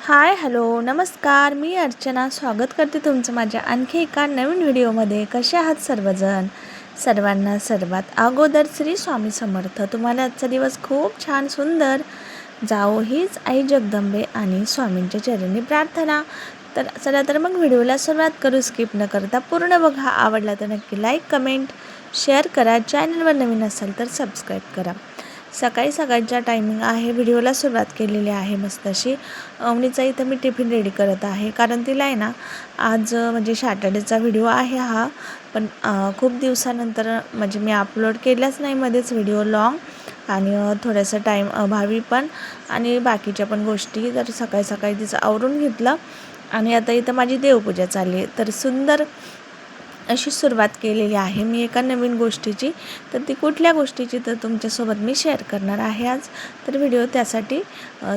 हाय, hello, नमस्कार. मी अर्चना स्वागत करते तुमचं माझ्या आणखी एका नवीन व्हिडिओमध्ये. कसे आहात सर्वजण? सर्वांना सर्वात अगोदर श्री स्वामी समर्थ. तुम्हाला आजचा दिवस खूप छान सुंदर जाओ हीच आई जगदंबे आणि स्वामींच्या चरणी प्रार्थना. तर चला तर मग व्हिडिओला सुरुवात करू. स्किप न करता पूर्ण बघा. आवडला तर नक्की लाईक, कमेंट, शेअर करा. चॅनलवर नवीन असाल तर सबस्क्राईब करा. सकाळी सकाळचा टायमिंग आहे. व्हिडिओला सुरुवात केलेली आहे मस्त अशी. अवनीचा इथं मी टिफिन रेडी करत आहे, कारण तिला आहे ना आज म्हणजे सॅटर्डेचा व्हिडिओ आहे हा, पण खूप दिवसानंतर म्हणजे मी अपलोड केलाच नाही मध्येच व्हिडिओ लॉंग, आणि थोडंसं टाईम अभावी पण, आणि बाकीच्या पण गोष्टी. तर सकाळी सकाळी तिचं आवरून घेतलं आणि आता इथं माझी देवपूजा चालली आहे. तर सुंदर अशी सुरुवात केलेली आहे मी एका नवीन गोष्टीची. तर ती कुठल्या गोष्टीची तर तुमच्यासोबत मी शेअर करणार आहे आज. तर व्हिडिओ त्यासाठी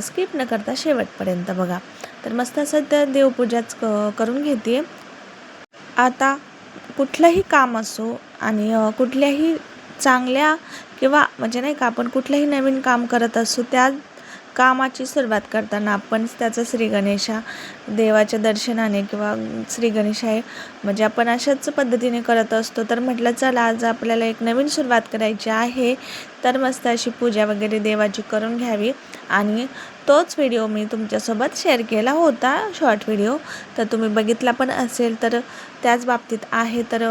स्किप न करता शेवटपर्यंत बघा. तर मस्त असं तर देवपूजाच करून घेते. आता कुठलंही काम असो आणि कुठल्याही चांगल्या किंवा म्हणजे नाही का, आपण कुठलंही नवीन काम करत असू, त्या कामाची सुरुवात करताना आपण त्याचं श्री गणेशा देवाच्या दर्शनाने किंवा श्री गणेशाय म्हणजे आपण अशाच पद्धतीने करत असतो. तर म्हटलं चला आज आपल्याला एक नवीन सुरुवात करायची आहे, तर मस्त अशी पूजा वगैरे देवाची करून घ्यावी. आणि तोच व्हिडिओ मी तुमच्यासोबत शेअर केला होता, शॉर्ट व्हिडिओ, तर तुम्ही बघितला पण असेल. तर त्याच बाबतीत आहे. तर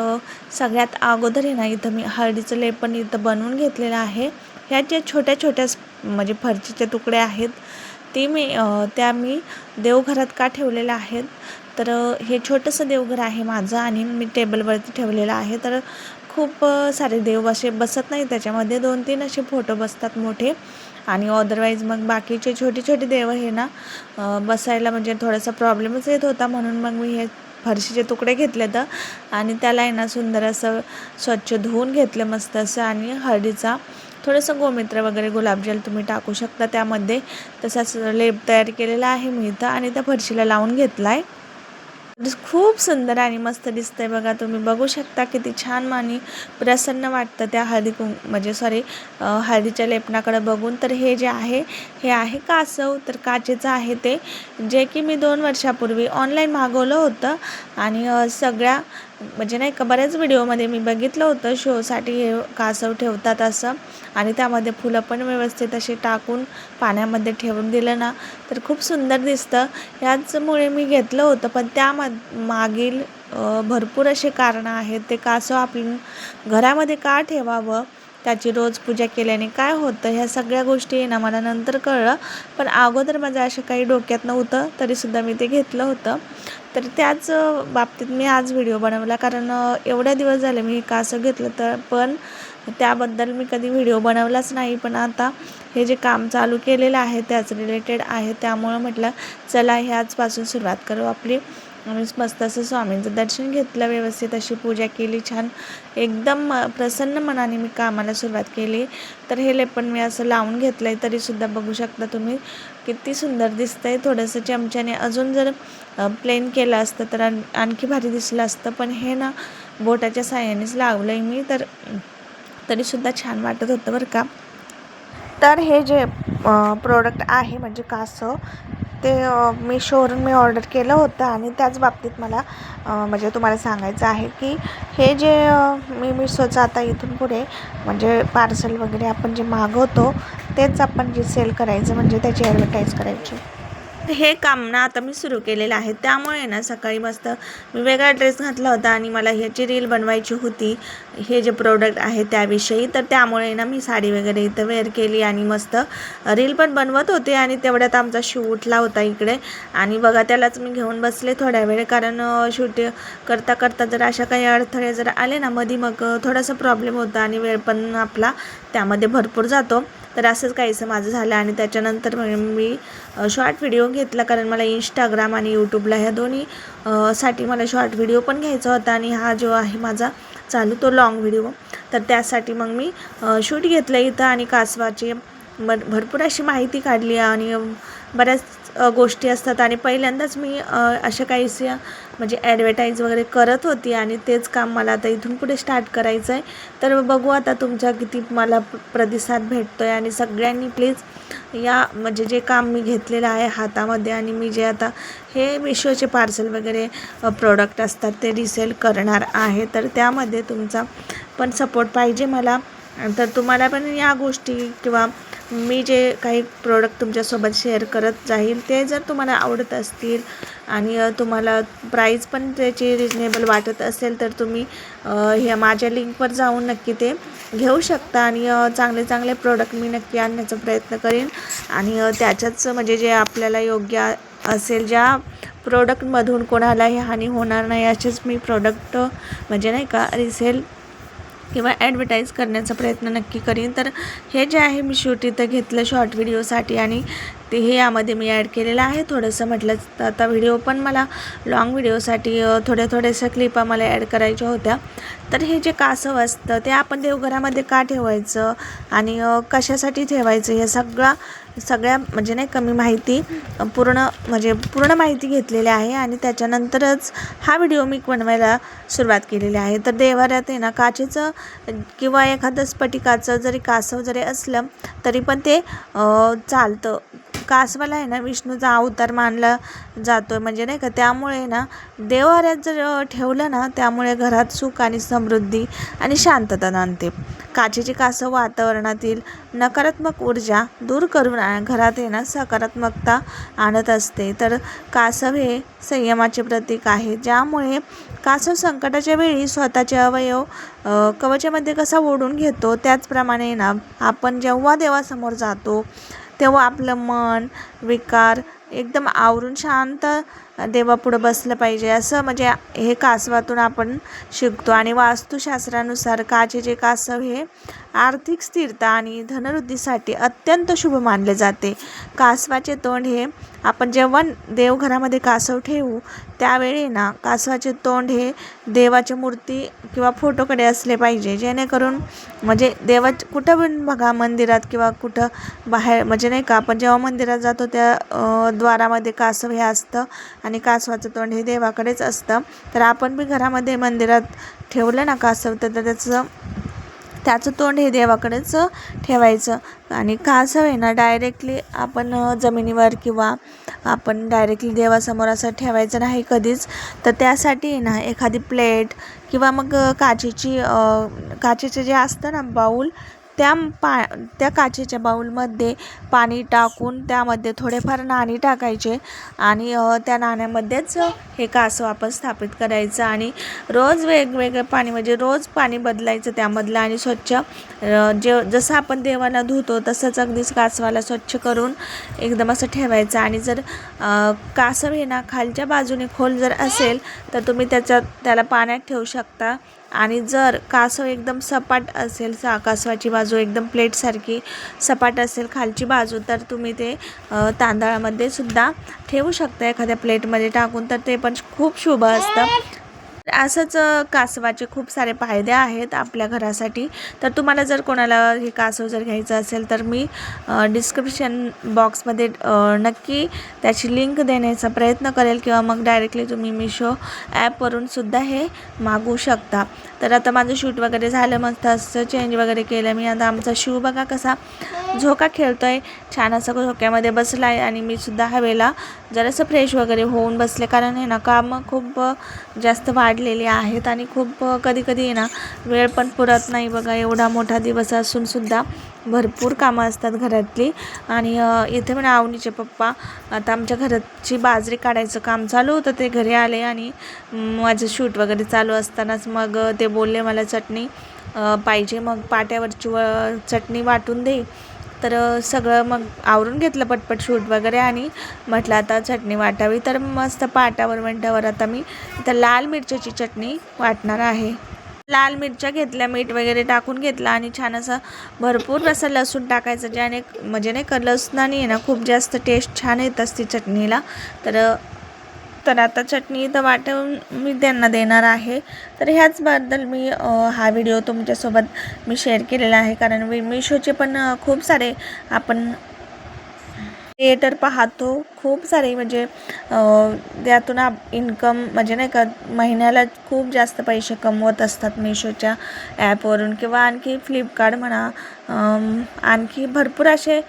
सगळ्यात अगोदर आहे ना, इथं मी हळदीचं लेपन इथं बनवून घेतलेलं आहे. ह्या ज्या छोट्या छोट्या म्हणजे फरचीचे तुकडे आहेत ते त्या मी देवघरात का ठेवलेल्या आहेत. तर हे छोटंसं देवघर आहे माझं आणि मी टेबलवरती ठेवलेलं आहे. तर खूप सारे देव असे बसत नाही त्याच्यामध्ये, 2-3 असे फोटो बसतात मोठे, आणि अदरवाईज मग बाकीचे छोटे छोटे देव हे ना बसायला म्हणजे थोडासा प्रॉब्लेमच येत होता. म्हणून मग मी हे फरशीचे तुकडे घेतले तर, आणि त्याला आहे ना सुंदर असं स्वच्छ धुवून घेतलं मस्त असं, आणि हळदीचा थोडंसं गोमित्र वगैरे गुलाबजल तुम्ही टाकू शकता त्यामध्ये. तसाच लेप तयार केलेला आहे मी इथं आणि त्या फरशीला लावून घेतला आहे. खूप सुंदर आणि मस्त दिसतंय बघा. तुम्ही बघू शकता किती छान आणि प्रसन्न वाटतं त्या म्हणजे हळदीच्या लेपनाकडे बघून. तर हे जे आहे हे आहे कासव. तर काचेचं आहे ते, जे की मी 2 वर्षापूर्वी ऑनलाईन मागवलं होतं. आणि सगळ्या म्हणजे नाही का बऱ्याच व्हिडिओमध्ये मी बघितलं होतं शोसाठी हे कासव ठेवतात असं, आणि त्यामध्ये फुलं पण व्यवस्थित असे टाकून पाण्यामध्ये ठेवून दिलं ना तर खूप सुंदर दिसतं. ह्याचमुळे मी घेतलं होतं. पण मागील भरपूर असे कारणं आहेत. ते कासव आपण घरामध्ये का ठेवावं, त्याची रोज पूजा केल्याने काय होतं, ह्या सगळ्या गोष्टी आहे ना मला नंतर कळलं. पण अगोदर माझं असं काही डोक्यात नव्हतं, तरीसुद्धा मी ते घेतलं होतं. तर त्याच बाबतीत मी आज व्हिडिओ बनवला, कारण एवढ्या दिवस झाले मी कासव घेतलं, तर पण त्याबद्दल मी कधी व्हिडिओ बनवलाच नाही. पण आता हे जे काम चालू केलेलं आहे त्याच रिलेटेड आहे, त्यामुळं म्हटलं चला ह्याचपासून सुरुवात करू आपली. आणि मस्त असं स्वामींचं दर्शन घेतलं, व्यवस्थित अशी पूजा केली, छान एकदम प्रसन्न मनाने मी कामाला सुरुवात केली. तर हे लेपन मी असं लावून घेतलं आहे, तरीसुद्धा बघू शकता तुम्ही किती सुंदर दिसतंय. थोडंसं चमच्याने अजून जर प्लेन केलं असतं तर आणखी भारी दिसलं असतं, पण हे ना बोटाच्या साहाय्यानेच लावलं आहे मी, तर तरीसुद्धा छान वाटत होतं बरं का. तर हे जे प्रोडक्ट आहे म्हणजे कासव, ते मीशोवरून मी ऑर्डर केलं होतं. आणि त्याच बाबतीत मला म्हणजे तुम्हाला सांगायचं आहे की हे जे मी मीशोचं आता इथून पुढे म्हणजे पार्सल वगैरे आपण जे मागवतो तेच आपण जे सेल करायचं, म्हणजे त्याची ॲडव्हर्टाईज करायची. हे काम ना आता मी सुरू केलेलं आहे. त्यामुळे ना सकाळी मस्त मी वेगळा ड्रेस घातला होता आणि मला ह्याची रील बनवायची होती, हे जे प्रोडक्ट आहे त्याविषयी. तर त्यामुळे ना मी साडी वगैरे इथं वेअर केली आणि मस्त रील पण बनवत होते. आणि तेवढ्यात आमचा शूट उठला होता इकडे, आणि बघा त्यालाच मी घेऊन बसले थोड्या वेळ, कारण शूट करता करता जर अशा काही अडथळे जर आले ना मधी, मग थोडासा प्रॉब्लेम होता आणि वेळ पण आपला त्यामध्ये भरपूर जातो. तर असंच काहीसं माझं झालं. आणि त्याच्यानंतर मी शॉर्ट व्हिडिओ घेतला, कारण मला इंस्टाग्राम आणि यूट्यूबला ह्या दोन्ही साठी मला शॉर्ट व्हिडिओ पण घ्यायचा होता, आणि हा जो आहे माझा चालू तो लॉंग व्हिडिओ. तर त्यासाठी मग मी शूट घेतलं इथं, आणि कासवाची भरपूर अशी माहिती काढली, आणि बऱ्याच गोष्टी असतात आणि पहिल्यांदाच मी अशा काहीशा म्हणजे ॲडव्हर्टाईज वगैरे करत होती आणि तेच काम मला आता इथून पुढे स्टार्ट करायचं आहे. तर बघू आता तुमचा किती मला प्रतिसाद भेटतो आहे. आणि सगळ्यांनी प्लीज या म्हणजे जे काम मी घेतलेलं आहे हातामध्ये आणि मी जे आता हे मिशोचे पार्सल वगैरे प्रोडक्ट असतात ते रिसेल करणार आहे, तर त्यामध्ये तुमचा पण सपोर्ट पाहिजे मला. तर तुम्हाला पण या गोष्टी किंवा मी जे काही प्रोडक्ट तुमच्यासोबत शेअर करत जाईल ते जर तुम्हाला आवडत असतील आणि तुम्हाला प्राईस पण त्याची रिजनेबल वाटत असेल तर तुम्ही ह्या माझ्या लिंकवर जाऊन नक्की ते घेऊ शकता. आणि चांगले चांगले प्रोडक्ट मी नक्की आणण्याचा प्रयत्न करेन आणि त्याच्याच म्हणजे जे आपल्याला योग्य असेल, ज्या प्रोडक्टमधून कोणालाही हानी होणार नाही असेच मी प्रोडक्ट म्हणजे नाही का रिसेल किंवा ॲडव्हर्टाईज करण्याचा प्रयत्न नक्की करीन. तर हे जे आहे मी शूट इथं घेतलं शॉर्ट व्हिडिओसाठी आणि ते हे यामध्ये मी ॲड केलेलं आहे. थोडंसं म्हटलं तर आता व्हिडिओ पण मला लॉंग व्हिडिओसाठी थोड्याशा क्लिपा मला ॲड करायच्या होत्या. तर हे जे कासव असतं ते आपण देवघरामध्ये का ठेवायचं आणि कशासाठी ठेवायचं हे सगळ्या म्हणजे नाही कमी माहिती पूर्ण माहिती घेतलेली आहे आणि त्याच्यानंतरच हा व्हिडिओ मी बनवायला सुरुवात केलेली आहे. तर देवाऱ्यात आहे ना काचेचं किंवा एखादं स्फटिकाचं जरी कासव जरी असलं तरी पण ते चालतं. कासवाला आहे ना विष्णूचा अवतार मानला जातो म्हणजे नाही का, त्यामुळे ना देवाऱ्यात जर ठेवलं ना त्यामुळे घरात सुख आणि समृद्धी आणि शांतता नांदते. काचेचे कासव वातावरणातील नकारात्मक ऊर्जा दूर करून घरात आहे ना सकारात्मकता आणत असते. तर कासव हे संयमाचे प्रतीक आहे, ज्यामुळे कासव संकटाच्या वेळी स्वतःचे अवयव कवचामध्ये कसा ओढून घेतो त्याचप्रमाणे ना आपण जेव्हा देवासमोर जातो तेव्हा आपलं मन विकार एकदम आवरून शांत देवापुढं बसलं पाहिजे असं म्हणजे हे कासवातून आपण शिकतो. आणि वास्तुशास्त्रानुसार काचेचे कासव हे आर्थिक स्थिरता आणि धनवृद्धीसाठी अत्यंत शुभ मानले जाते. कासवाचे तोंड हे आपण जेव्हा देवघरामध्ये कासव ठेवू त्यावेळी ना कासवाचे तोंड हे देवाच्या मूर्ती किंवा फोटोकडे असले पाहिजे, जेणेकरून म्हणजे देवा कुठं पण बघा मंदिरात किंवा कुठं बाहेर म्हणजे नाही का आपण जेव्हा मंदिरात जातो त्या द्वारामध्ये कासव हे असतं आणि कासवाचं तोंड हे देवाकडेच असतं. तर आपण बी घरामध्ये मंदिरात ठेवलं ना कासव तर त्याचं तोंड हे देवाकडेच ठेवायचं. आणि कासव आहे ना डायरेक्टली आपण जमिनीवर किंवा आपण डायरेक्टली देवासमोर असं ठेवायचं नाही कधीच. तर त्यासाठी आहे ना एखादी प्लेट किंवा मग काचेचे जे असतं ना बाऊल त्या काचेच्या बाऊलमध्ये पाणी टाकून त्यामध्ये थोडेफार नाणी टाकायचे आणि त्या नाण्यामध्येच हे कासव आपण स्थापित करायचं आणि रोज वेगवेगळं पाणी म्हणजे रोज पाणी बदलायचं त्यामधलं आणि स्वच्छ जसं आपण देवाला धुतो तसंच अगदीच कासवाला स्वच्छ करून एकदम असं ठेवायचं. आणि जर कासव हे ना खालच्या बाजूने खोल जर असेल तर तुम्ही त्याला पाण्यात ठेवू शकता. आणि जर कासव एकदम सपाट असेल कासवाची बाजू एकदम प्लेटसारखी सपाट असेल खालची बाजू तर तुम्ही ते तांदळामध्ये सुद्धा ठेवू शकता एखाद्या प्लेटमध्ये टाकून, तर ते पण खूप शुभ असतं. असंच कासवाचे खूप सारे फायदे आहेत आपल्या घरासाठी. तर तुम्हाला जर कोणाला हे कासव जर घ्यायचं असेल तर मी डिस्क्रिप्शन बॉक्समध्ये नक्की त्याची लिंक देण्याचा प्रयत्न करेल किंवा मग डायरेक्टली तुम्ही मिशो ॲपवरून सुद्धा हे मागवू शकता. तर आता माझं शूट वगैरे झालं, मस्त असं चेंज वगैरे केलं मी. आता आमचा शिव बघा कसा झोका खेळतो आहे, छान असं झोक्यामध्ये बसला आहे आणि मी सुद्धा हवेला जरासं फ्रेश वगैरे होऊन बसले, कारण हे ना कामं खूप जास्त वाढलेली आहेत आणि खूप कधी ना वेळ पण पुरत नाही बघा. एवढा मोठा दिवस असूनसुद्धा भरपूर कामं असतात घरातली. आणि इथे पण आवनीचे पप्पा आता आमच्या घराची बाजरी काढायचं काम चालू होतं, ते घरी आले आणि माझं शूट वगैरे चालू असतानाच मग ते बोलले मला चटणी पाहिजे, मग पाट्यावरची चटणी वाटून दे. तर सगळं मग आवरून घेतलं पटपट शूट वगैरे आणि म्हटलं आता चटणी वाटावी. तर मस्त पाटावर मिनटावर आता मी इथं लाल मिरच्याची चटणी वाटणार आहे. लाल मिरच्या घेतल्या, मीठ वगैरे टाकून घेतला आणि छान असं भरपूर असं लसूण टाकायचं, ज्याने म्हणजे नाही का लसणाने आहे ना खूप जास्त टेस्ट छान येत असते चटणीला. तर आता चटणी इथं वाटून मी त्यांना देणार आहे. तर ह्याचबद्दल मी हा व्हिडिओ तुमच्यासोबत मी शेअर केलेला आहे, कारण मिशोचे पण खूप सारे आपण क्रिएटर पाहतो खूप सारे म्हणजे त्यातून इन्कम म्हणजे नाही का महिन्याला खूप जास्त पैसे कमवत असतात मेशोच्या ॲपवरून किंवा आणखी फ्लिपकार्ट म्हणा, आणखी भरपूर असे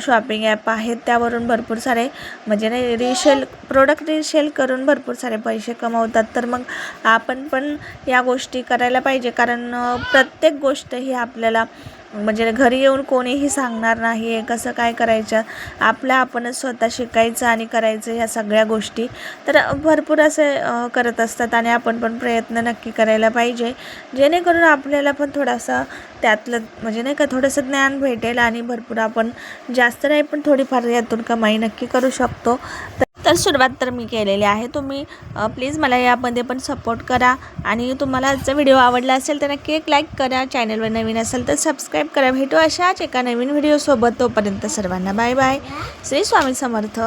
शॉपिंग ॲप आहेत त्यावरून भरपूर सारे म्हणजे नाही रिसेल प्रोडक्ट रिसेल करून भरपूर सारे पैसे कमवतात. तर मग आपण पण या गोष्टी करायला पाहिजे, कारण प्रत्येक गोष्ट ही आपल्याला म्हणजे घरी येऊन कोणीही सांगणार नाही आहे कसं काय करायचं, आपणच स्वतः शिकायचं आणि करायचं ह्या सगळ्या गोष्टी. तर भरपूर असे करत असतात आणि आपण पण प्रयत्न नक्की करायला पाहिजे, जेणेकरून आपल्याला पण थोडासा त्यातलं म्हणजे नाही का थोडंसं ज्ञान भेटेल आणि भरपूर आपण जास्त नाही पण थोडीफार यातून कमाई नक्की करू शकतो. तर सुरुवात तर मी केलेली आहे. तुम्ही प्लीज मला यामध्ये पण सपोर्ट करा आणि तुम्हाला आजचा व्हिडिओ आवडला असेल तर नक्की एक लाईक करा. चॅनलवर नवीन असेल तर सबस्क्राईब करा. भेटू अशाच एका नवीन व्हिडिओसोबत. तोपर्यंत सर्वांना बाय बाय. श्री स्वामी समर्थ.